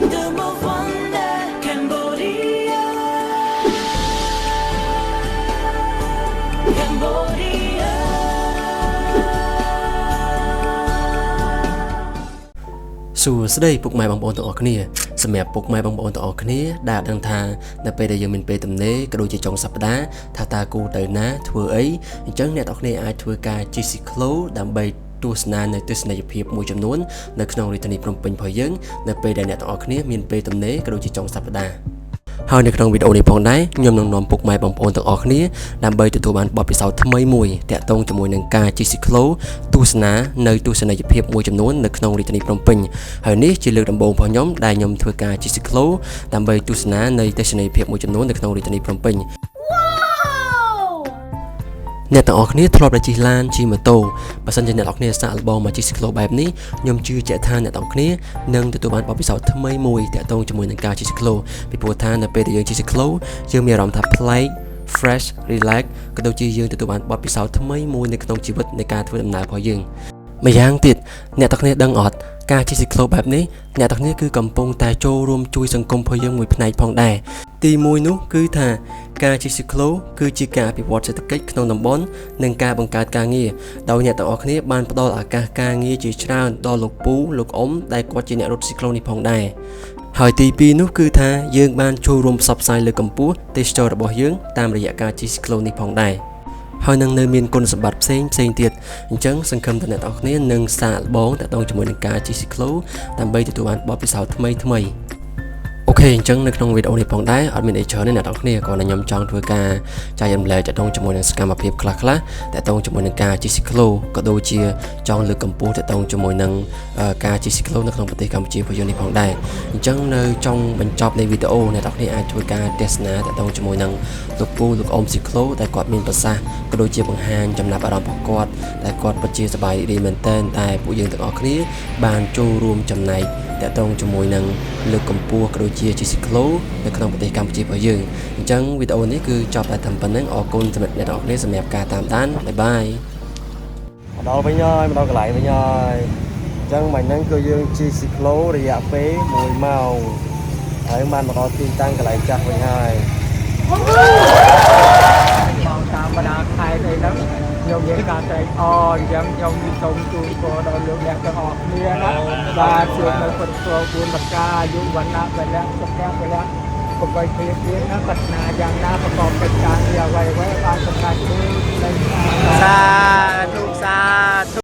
kingdom of wonder, Cambodia, Cambodia. សួស្តីពុកម៉ែបងប្អូនទាំងអស់គ្នាសម្រាប់ពុកម៉ែបងប្អូនទាំងអស់គ្នាដែលដឹងថានៅពេលដែលយើងមានពេលទំនេរក៏ដូចជាចុងសប្តាហ៍ថាតើគូទៅណាធ្វើអីអញ្ចឹងអ្នកទាំងអស់គ្នាអាចធ្វើការជិះស៊ីក្លូដើម្បីទស្សនានៅទស្សនីយភាពមួយចំនួននៅក្នុងរាជធានីភ្នំពេញរបស់យើងនៅពេលដែលអ្នកទាំងអស់គ្នាមានពេលទំនេរក៏ដូចជាចុងសប្តាហ៍ហើយនៅក្នុងវីដេអូនេះផងដែរខ្ញុំនឹងនាំពុកម៉ែបងប្អូនទាំងអស់គ្នាដើម្បីទទួលបានបទពិសោធន៍ថ្មីមួយទាក់ទងជាមួយនឹងការជិះស៊ីក្លូទស្សនានៅទស្សនីយភាពមួយចំនួននៅក្នុងរាជធានីភ្នំពេញហើយនេះជាលើកដំបូងរបស់ខ្ញុំដែលខ្ញុំធ្វើការជិះស៊ីក្លូដើម្បីទស្សនានៅទស្សនីយភាពមួយចំនួននៅក្នុងរាជធានីភ្នំពេញអ្នកទាំងអស់គ្នាធ្លាប់តែជិះឡានជិះម៉ូតូបើសិនជាអ្នកទាំងអស់គ្នាសាកល្បងមកជិះស៊ីក្លូបែបនេះខ្ញុំជឿជាក់ថាអ្នកទាំងអស់គ្នានឹងទទួលបានបទពិសោធន៍ថ្មីមួយទាក់ទងជាមួយនឹងការជិះស៊ីក្លូពីព្រោះថានៅពេលដែលយើងជិះស៊ីក្លូយើងមានអារម្មណ៍ថាប្លែក fresh relax ក៏ដូចជាយើងទទួលបានបទពិសោធន៍ថ្មីមួយនៅក្នុងជីវិតនៃការធ្វើដំណើររបស់យើងម្យ៉ាងទៀតអ្នកទាំងអស់គ្នាដឹងអត់ការជិះស៊ីក្លូបែបនេះអ្នកទាំងអស់គ្នាគឺកំពុងតែចូលរួមជួយសង្គមរបស់យើងមួយផ្នែកផងដែរទី1នោះគឺថាការជិះស៊ីក្លូគឺជាការអភិវឌ្ឍសេដ្ឋកិច្ចក្នុងតំបន់និងការបង្កើតការងារដោយអ្នកទាំងអស់គ្នាបានផ្ដល់ឱកាសការងារជាច្រើនដល់លោកពូលោកអ៊ំដែលគាត់ជាអ្នករត់ស៊ីក្លូនេះផងដែរហើយទី2នោះគឺថាយើងបានចូលរួមផ្សព្វផ្សាយលើកកម្ពស់ទេសចរណ៍របស់យើងតាមរយៈការជិះស៊ីក្លូនេះផងដែរហើយនឹងនៅមានគុណសម្បត្តិផ្សេងទៀតអញ្ចឹងសង្ឃឹមថាអ្នកទាំងអស់គ្នានឹងសាកល្បងតាក់ទងជាមួយនឹងការជិះស៊ីក្លូដើម្បីទទួលបានបទពិសោធន៍ថ្មីអូខេអញ្ចឹងនៅក្នុងវីដេអូនេះផងដែរអត់មានអីច្រើនទេអ្នកទាំងអស់គ្នាគ្រាន់តែខ្ញុំចង់ធ្វើការចែករំលែកតាក់ទងជាមួយនឹងសកម្មភាពខ្លះតាក់ទងជាមួយនឹងការជិះស៊ីក្លូក៏ដូចជាចង់លើកកម្ពស់តាក់ទងជាមួយនឹងការជិះស៊ីក្លូនៅក្នុងប្រទេសកម្ពុជារបស់យើងនេះផងដែរអញ្ចឹងនៅចុងបញ្ចប់នៃវីដេអូអ្នកទាំងអស់គ្នាអាចធ្វើការទស្សនាតាក់ទងជាមួយនឹងលោកពូលោកអ៊ំស៊ីក្លូដែលគាត់មានប្រសាសន៍ក៏ដូចជាបង្ហាញចំណាប់អារម្មណ៍របស់គាត់ដែលគាត់ពិតជាសប្បាយរីករាយមែនទែនតែពួកយើងទាំងអស់គ្នាបានចូលរួមចំណែកតាក់ទងជាមួយនឹងលើកកម្ពស់ក៏ដូចជាជិះស៊ីក្លូនៅក្នុងប្រទេសកម្ពុជារបស់យើងអញ្ចឹងវីដេអូនេះគឺចប់តែតែប៉ុណ្្នឹងអរគុណសម្រាប់អ្នកទាំងអស់គ្នាសម្រាប់ការតាមដានបាយបាយមកដល់វិញហើយមកដល់កន្លែងវិញហើយអញ្ចឹងមិញហ្នឹងគឺយើងជិះស៊ីក្លូរយៈពេល1ម៉ោងហើយបានមកដល់ទីតាំងកន្លែងចាស់វិញហើយបងតាមបណ្ដាខេត្តអីហ្នឹងខ្ញុំមានការត្រេកអរអញ្ចឹងខ្ញុំសូមជូនពរដល់លោកអ្នកទាំងអស់គ្នាណាបាទជួបនៅពុទ្ធស្វ4ប្រការអាយុវណ្ណៈពលៈសុខៈពលៈប្រកបភាពទៀតណាប្រាថ្នាយ៉ាងណាប្រកបកិច្ចការងារអ្វីៗបានសម្រេចដូចសាធុ